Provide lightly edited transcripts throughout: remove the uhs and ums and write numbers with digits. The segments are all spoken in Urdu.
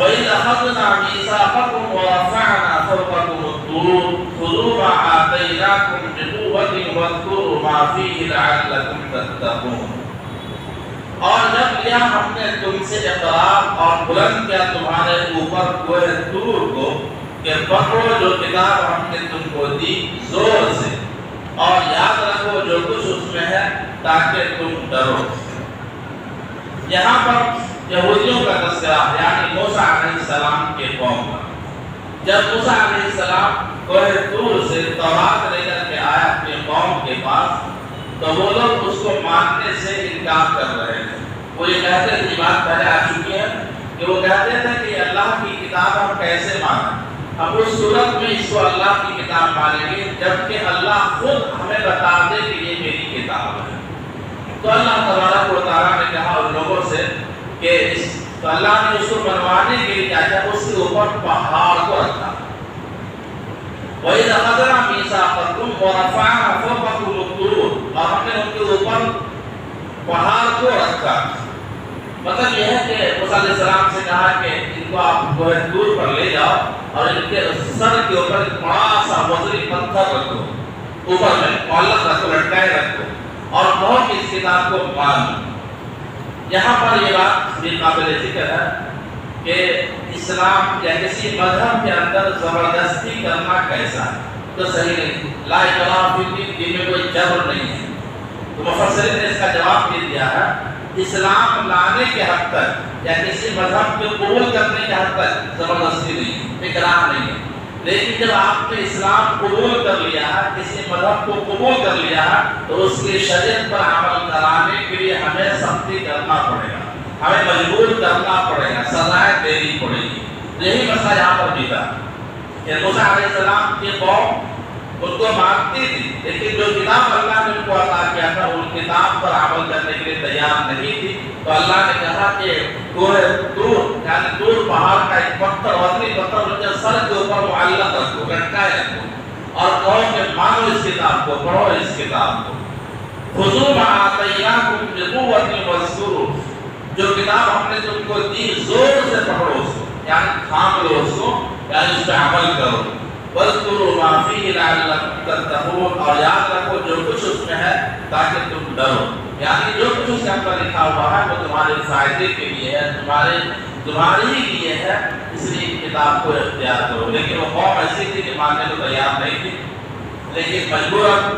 وَإِذْ أَخَذْنَا مِيثَاقَكُمْ وَرَفَعْنَا فَوْقَكُمُ الطُّورَ خُذُوا مَا آتَيْنَاكُمْ بِقُوَّةٍ وَاذْكُرُوا مَا فِيهِ لَعَلَّكُمْ تَتَّقُونَ۔ اور جب لیا ہم نے تم سے اقرار اور بلند کیا تمہارے اوپر کوہ طور کو کہ پکڑو جو کتاب ہم نے تم کو دی زور سے، اور یاد رکھو جو کچھ اس میں ہے تاکہ تم ڈرو۔ یہاں پر یہودیوں کا تذکرہ یعنی موسیٰ علیہ السلام کے قوم کا۔ جب موسیٰ علیہ السلام کوہ طور سے تورات لے کر کے آیا اپنے قوم کے پاس، تو وہ لوگ اس کو ماننے سے انکار کر رہے تھے۔ وہ یہ کہتے تھے، یہ بات پہلے آ چکی ہے کہ وہ کہتے تھے کہ اللہ کی کتاب ہم کیسے مانیں، ہم اس صورت میں اس کو اللہ کی کتاب مانیں گے جبکہ اللہ خود ہمیں بتا دے کہ یہ میری کتاب ہے۔ تو اللہ تبارک و تعالیٰ نے کہا ان لوگوں سے کہ تو اللہ نے اس کو بنوانے کے لیے کیا کیا، اس کے اوپر پہاڑ کو رکھا۔ وَإِذْ أَخَذْنَا مِيثَاقَكُمْ وَرَفَعْنَا فَوْقَكُمُ الطُّورَ، اور ہم نے ان کے اوپر پہاڑ کو رکھا۔ مطلب یہ ہے کہ موسیٰ علیہ السلام سے کہا کہ ان کو آپ کوہ طور پر لے جاؤ اور ان کے سر کے اوپر بڑا سا وزنی پتھر رکھو، اوپر میں معلق رکھو، لٹکائے رکھو، اور کہو کہ اس کتاب کو مانو۔ یہاں پر یہ بات بھی قابل ذکر ہے کہ اسلام یا کسی مذہب کے اندر زبردستی کرنا کیسا ہے، تو صحیح نہیں۔ لا اکراہ فی الدین، دین میں کوئی جبر نہیں ہے۔ تو مفسرین نے اس کا جواب بھی دیا ہے، اسلام لانے کے حد تک یا کسی مذہب کو قبول کرنے کے حد تک زبردستی نہیں ہے، اکراہ نہیں ہے۔ لیکن جب آپ نے اسلام قبول کر لیا ہے، کسی مذہب کو قبول کر لیا ہے، تو اس کی شریعت پر عمل کرانے کے لیے ہمیں سختی کرنا پڑے گا، ہمیں مجبور کرنا پڑے گا، سزائیں دینی پڑے گی۔ یہی مسئلہ یہاں پر بھی تھا کہ موسیٰ علیہ السلام کی قوم ان کو مانتی تھی، لیکن جو کتاب اللہ نے ان کو عطا کیا تھا ان کتاب پر عمل کرنے کے لیے تیار نہیں تھی۔ تو اللہ نے کہا کہ کوہ طور یعنی طور پہاڑ کا ایک پتھر، وزنی پتھر ان کے سر کے اوپر معلق رکھو، لٹکائے رکھو، اور کہو کہ مانو اس کتاب کو، پڑھو اس کتاب کو۔ خُذُوا مَا آتَيْنَاكُمْ بِقُوَّةٍ وَاذْكُرُوا، جو کتاب ہم نے تم کو دی زور سے پکڑو اس کو، یعنی تھام لو اس کو، یعنی اس پہ عمل کرو۔ وَاذْكُرُوا مَا فِيهِ لَعَلَّكُمْ تَتَّقُونَ، اور یاد رکھو جو کچھ اس میں ہے تاکہ تم ڈرو، یعنی جو کچھ اس کے اندر لکھا ہوا ہے وہ تمہارے فائدے کے لیے ہے، تمہارے ہی لیے ہے، اس لیے کتاب کو اختیار کرو۔ لیکن وہ قوم ایسی تھی کہ ماننے کو تیار نہیں تھی، لیکن مجبوراً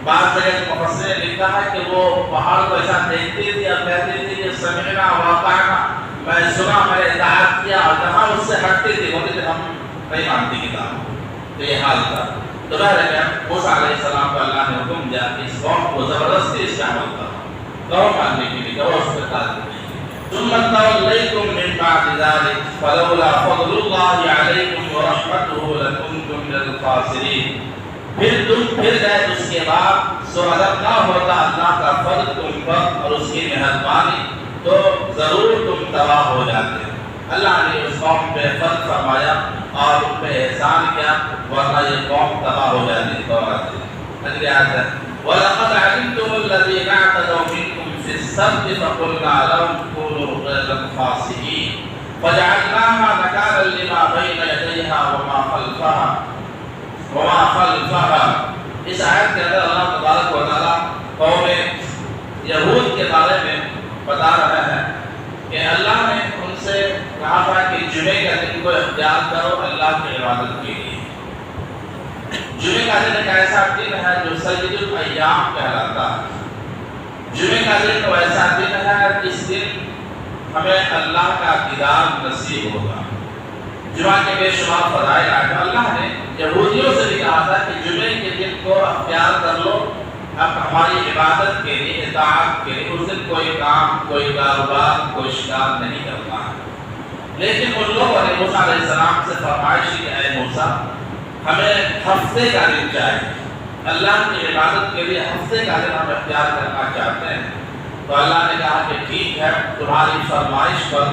بعض جگہ مفسرین نے لکھا ہے کہ وہ پہاڑ کو ایسا دیکھتی تھی اور کہتی تھی کہ سمعنا واطعنا، میں سنا، میں نے اطاعت کیا، اور جہاں اس سے ہٹتی تھی بولتے تھے ہم نہیں مانتی کتاب۔ تو یہ حال تھا۔ تو بہرحال موسیٰ علیہ السلام کو اللہ نے حکم دیا کہ اس قوم کو زبردستی اس کا عمل کرو، کرو ماننے کے لیے، کرو اس پر تعلق نہیں۔ ثم توليتم من بعد ذلك فلولا فضل الله عليكم ورحمته لكنتم من الخاسرين، پھر گئے اس کے بعد، سو اگر نہ ہوتا اللہ کا فضل تم پر اور اس کی مہربانی تو ضرور تم تباہ ہو جاتے۔ اللہ نے اس قوم پہ فضل فرمایا اور ان پہ احسان کیا، ورنہ یہ قوم تباہ ہو جاتی۔ اگلی آیت ہے وَلَقَدْ عَلِمْتُمُ الَّذِينَ اعْتَدَوْا مِنكُمْ فِي السَّبْتِ فَقُلْنَا لَهُمْ كُونُوا قِرَدَةً خَاسِئِينَ فَجَعَلْنَاهَا نَكَالًا لِمَا بَيْنَ يَدَيْهَا وَمَا خَلْفَهَا۔ اس آیت کے اندر اللہ تبارک و تعالیٰ قوم یہود کے بارے میں بتا رہا ہے کہ اللہ نے ان سے کہا تھا کہ جمعے کا دن کو اختیار کرو اللہ کی عبادت کے لیے۔ جمعے کا دن ایک ایسا دن ہے جو سید الایام کہلاتا ہے۔ جمعے کا دن تو ایسا دن ہے جس دن ہمیں اللہ کا دیدار نصیب ہوگا۔ جمعہ کے بے شمار فضائل آئے، اللہ نے یہودیوں سے بھی کہا تھا کہ جمعے کے دن کو اختیار کر لو اب ہماری عبادت کے لیے، اطاعت کے لیے، اس دن کوئی کام، کوئی کاروبار، کوئی شکار نہیں کرنا ہے۔ لیکن ان لوگوں نے موسیٰ علیہ السلام سے فرمائش کی، اے موسیٰ ہمیں ہفتے کا دن چاہیے، اللہ کی عبادت کے لیے ہفتے کا دن ہم اختیار کرنا چاہتے ہیں۔ تو اللہ نے کہا کہ ٹھیک ہے، تمہاری فرمائش پر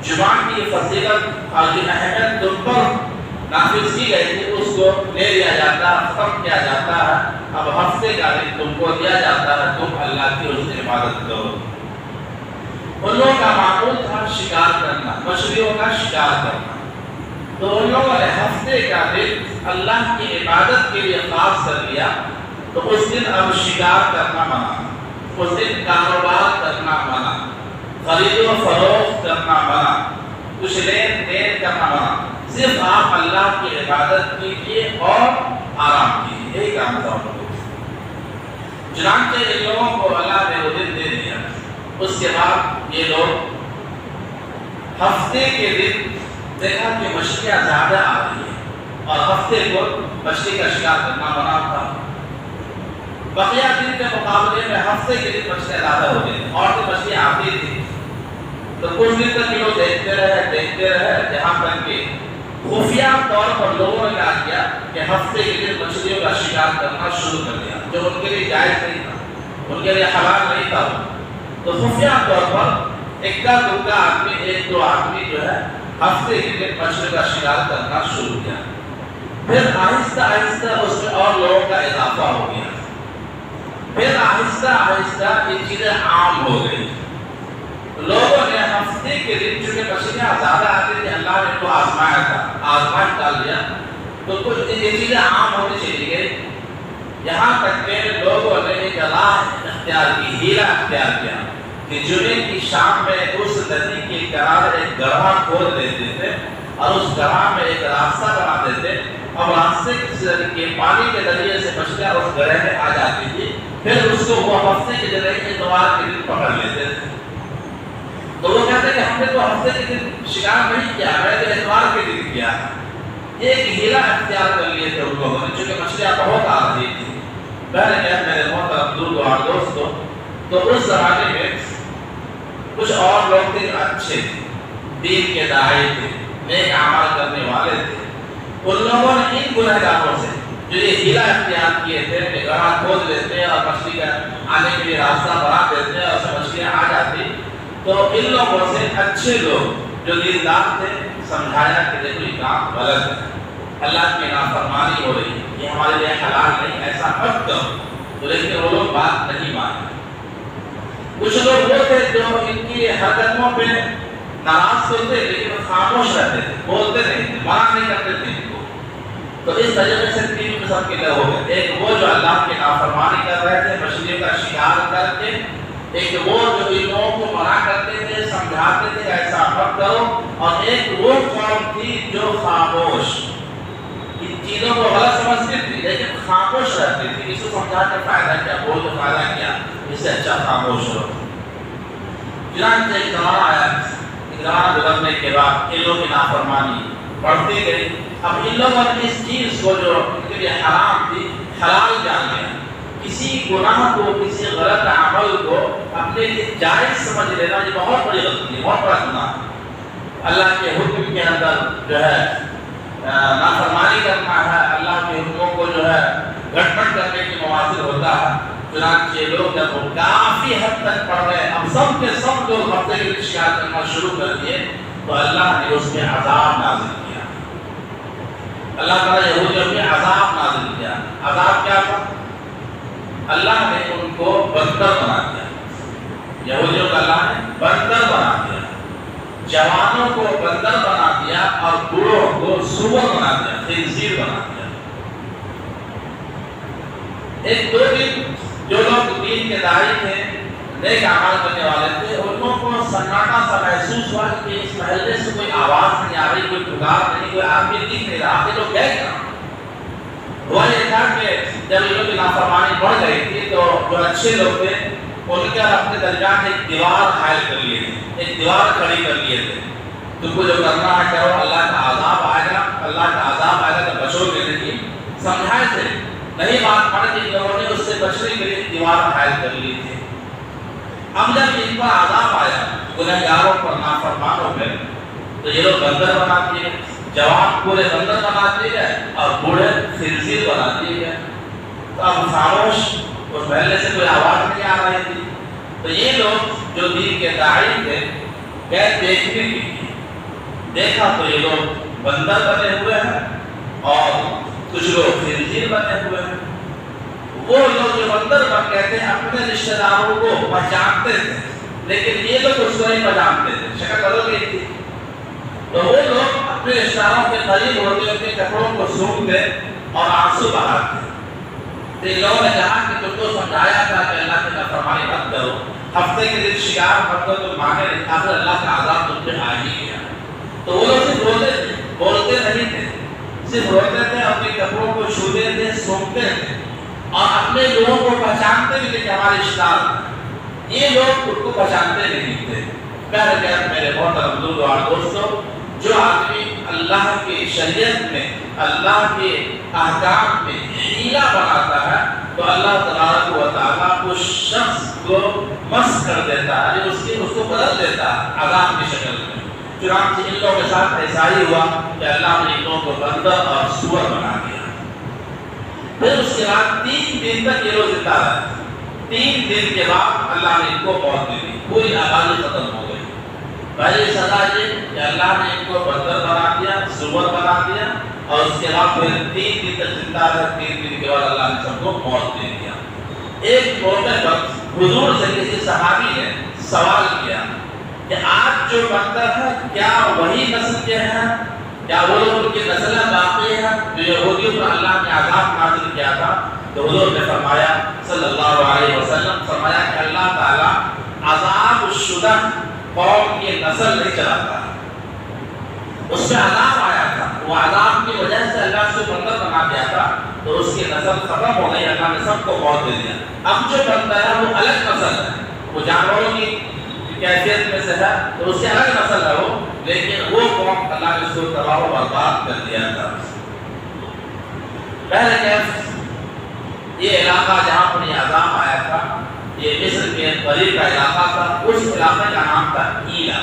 جمعہ کی فضیلت اور جو اہمیت تم پر نافذ کی گئی تھی اس کو لے لیا جاتا ہے، ختم کیا جاتا ہے۔ اب ہفتے کا دن تم کو دیا جاتا ہے، تم اللہ کی اس عبادت کرو۔ ان لوگوں کا معمول تھا شکار کرنا، مچھلیوں کا شکار کرنا. تو ان لوگوں نے ہفتے کا دن اللہ کی عبادت کے لیے خاص کر لیا. تو اس دن اب شکار کرنا منع، اس دن کاروبار کرنا منع، خرید و فروخت کرنا منع، کچھ لین دین کرنا منع. صرف آپ اللہ کی عبادت کیجیے اور آرام کیجیے، یہی کام تھا. چنانچہ ان لوگوں کو اللہ نے وہ دن دے دیا. اس کے بعد یہ لوگ ہفتے کے دن دیکھا کہ مچھلیاں زیادہ آ رہی ہیں اور ہفتے کو مچھلی کا شکار کرنا منع تھا. بقیہ دن کے مقابلے میں ہفتے کے دن مچھلیاں زیادہ ہو گئی اور تو مچھلیاں آتی تھی. تو کچھ دن تک یہ لوگ دیکھتے رہے جہاں تک کہ خفیہ طور پر لوگوں نے کیا کیا کہ ہفتے کے دن مچھلیوں کا شکار کرنا شروع کر دیا، جو ان کے لیے جائز نہیں تھا، ان کے لیے حلال نہیں تھا. تو خفیہ طور پر اکا دکا آدمی، ایک دو آدمی جو ہے ہفتے کے دن مچھلی کا شکار کرنا شروع کیا. پھر آہستہ آہستہ اس میں اور لوگوں کا اضافہ ہو گیا. پھر آہستہ آہستہ یہ چیزیں عام ہو گئی. لوگوں نے ہفتے کے دن چونکہ مچھلیاں زیادہ آتی تھی، اللہ نے تو آزمایا تھا، آزمائش ڈال دیا، تو کچھ یہ چیزیں عام ہونے چلی گئی. یہاں تک کہ لوگوں نے ایک راہ اختیار کی، ہیلا اختیار کیا کہ جمعے کی شام میں اس ندی کے کنارے ایک گڑھا کھود دیتے تھے اور اس گڑھا میں ایک راستہ بنا دیتے اور راستے کے پانی کے ذریعے سے مچھلیاں اس گڑھے میں آ جاتی تھی. پھر اس کو وہ ہفتے کے ذریعے اتوار کے دن پکڑ لیتے تھے. تو وہ کہتے ہیں کہ ہم نے تو ہفتے کے دن شکار نہیں کیا، میں نے تو اتوار کے دن کیا. ایک ہیلا اختیار کر لیے تھے ان لوگوں نے، چونکہ مچھلیاں بہت آ رہی تھی. میرے محترم دوستو، تو اس زمانے میں کچھ اور لوگ تھے اچھے تھے، دین کے داعی تھے، نیک اعمال کرنے والے تھے. ان لوگوں نے ان گنہگاروں سے جو یہ ہیلا اختیار کیے تھے کہ گڑھا کھود لیتے اور مچھلی کا آنے کے لیے راستہ بنا دیتے اور اسے مچھلیاں آ جاتی، تو ان لوگوں سے اچھے لوگ جو دیندار تھے سمجھایا کہ دیکھو یہ کام غلط ہے، اللہ کی نافرمانی ہو رہی ہے، یہ ہمارے لیے حلال نہیں، ایسا مت کرو. تو لیکن وہ لوگ بات نہیں مانے. کچھ لوگ وہ تھے جو ان کی حرکتوں پہ ناراض ہوتے لیکن خاموش رہتے تھے، بولتے نہیں تھے، منع نہیں کرتے تھے ان کو. تو اس طریقے سے تین قسم کے لوگ ہو گئے. ایک وہ جو اللہ کی نافرمانی کر رہے تھے مچھلیوں کا شکار کر کے، ایک وہ جو ان لوگوں کو منع کرتے تھے، سمجھاتے تھے ایسا مت کرو، اور ایک وہ قوم تھی جو خاموش، ان چیزوں کو غلط سمجھتی تھی لیکن خاموش رہتی تھی. اس کو سمجھا کے فائدہ کیا، بول تو فائدہ کیا، اس سے اچھا خاموش ہو. چنانچہ ایک زمانہ آیا، زمانہ گزرنے کے بعد ان لوگوں کی نافرمانی بڑھتی گئی. اب ان لوگوں نے اس چیز کو جو ان کے لیے حرام تھی حلال جان لیا. کسی گناہ کو، کسی غلط عمل کو اپنے لیے جائز سمجھ لینا یہ بہت بڑی غلطی ہے، بہت بڑا گناہ ہے. اللہ کے حکم کے اندر جو ہے نافرمانی کرنا ہے، اللہ کے حکموں کو جو ہے گھٹ کرنے کی مواصل ہوتا ہے. چنانچہ لوگ جب وہ کافی حد تک پڑھ گئے، اب سب کے سب لوگ ہفتے کے شکار کرنا شروع کر دیے، تو اللہ نے اس میں عذاب نازل کیا. اللہ تعالیٰ یہودیوں میں عذاب نازل کیا. عذاب کیا تھا؟ اللہ نے ان کو بندر بنا دیا. یہودیوں کا اللہ نے بندر بنا دیا، جوانوں کو بندر بنا دیا اور بوڑھوں کو سور بنا دیا، خنزیر بنا دیا. ایک دو دن جو لوگ دین کے داعی تھے، نیک اعمال کرنے والے تھے، ان لوگوں کو سناٹا سا محسوس ہوا کہ اس محلے سے کوئی آواز نہیں آ رہی، کوئی پکار نہیں، کوئی آدمی دکھ نہیں رہا. یہ لوگ گئے کہاں؟ ہوا یہ تھا کہ جب ان لوگوں کی نافرمانی بڑھ گئی تھی تو جو اچھے لوگ تھے ان کے اپنے درمیان ایک دیوار حائل کر لیے تھے، ایک دیوار کھڑی کر لیے تھے. تم کو جو کرنا ہے کرو، اللہ کا عذاب آئے گا، اللہ کا عذاب آئے گا تو بچو گے نہیں. سمجھائے تھے، نہیں بات پڑھ کے لوگوں نے اس سے بچنے کے لیے دیوار حائل کر لی تھی. اب جب ان پر عذاب آیا گنہگاروں پر، نافرمانوں پہ، تو یہ لوگ بندر بنا دیے، جوان پورے بندر بنا دیے گئے اور بوڑھے خنزیر بنا دیے گئے. تو اب خاموش، اس محلے سے کوئی آواز نہیں آ رہی تھی. تو یہ لوگ جو دین کے داعی تھے گئے دیکھنے کے لیے، دیکھا تو یہ لوگ بندر بنے ہوئے ہیں اور کچھ لوگ خنزیر بنے ہوئے ہیں. وہ لوگ جو بندر بن گئے تھے اپنے رشتہ داروں کو پہچانتے تھے، لیکن یہ لوگ اس کو نہیں پہچانتے تھے، شکل بدل گئی تھی. تو وہ لوگ اپنے رشتہ داروں کے قریب ہوتے ان کے کپڑوں کو سونگتے اور آنسو بہاتے. تو ان لوگوں نے کہا کہ تم کو سمجھایا تھا کہ اللہ کی نافرمانی مت کرو، ہفتے کے دن شکار مت کرو، تم مانے نہیں، آخر اللہ کا عذاب تم پہ آ ہی گیا. تو وہ لوگ صرف روتے تھے، بولتے نہیں تھے، صرف روتے تھے، اپنے کپڑوں کو چھوتے تھے، سونگتے تھے اور اپنے لوگوں کو پہچانتے بھی تھے کہ ہمارے رشتہ دار. یہ لوگ خود کو پہچانتے نہیں تھے. بہرکیف میرے محترم بزرگو اور دوستو، جو آدمی اللہ کی شریعت میں، اللہ کے احکام میں حیلہ بناتا ہے تو اللہ تبارک و تعالیٰ اس شخص کو مسخ کر دیتا ہے، اس کو بدل دیتا ہے عذاب کی شکل میں. چنانچہ ان لوگوں کے ساتھ ایسا ہی ہوا کہ اللہ نے ان لوگوں کو بندر اور سور بنا دیا. پھر اس کے بعد 3 دن تک یہ لوگ زندہ رہے. 3 دن کے بعد اللہ نے ان کو موت دے دی، پوری آبادی ختم ہو گئی. پہلی سزا یہ کہ اللہ نے ان کو بندر بنا دیا، سور بنا دیا، اور اس کے بعد پھر 3 دن تک زندہ رہے. 3 دن کے بعد اللہ نے سب کو موت دے دیا. ایک موقع پر حضور سے کسی صحابی نے سوال کیا کہ آج جو بندر ہے کیا وہی نسل کے ہیں، کیا وہ لوگ ان کی نسلیں باقی ہیں جو یہودیوں پر اللہ نے عذاب نازل کیا تھا؟ تو حضور نے فرمایا صلی اللہ علیہ وسلم، فرمایا کہ اللہ تعالیٰ عذاب الشدہ قوم کی نسل نہیں چلاتا. اس میں عذاب آیا تھا، وہ عذاب کی وجہ سے اللہ سے بندر بنا دیا تھا تو اس کی نسل ختم ہو گئی، اللہ نے سب کو موت دے دیا. اب جو بندر ہے وہ الگ نسل ہے، وہ جانوروں کی کیفیت میں سے ہے تو اس سے الگ نسل ہے وہ، لیکن وہ قوم اللہ نے اس کو تباہ و برباد کر دیا تھا. پہلے کیف یہ علاقہ جہاں پر یہ عذاب آیا تھا یہ مصر کے قریب کا علاقہ تھا. اس علاقے کا نام تھا ایلا.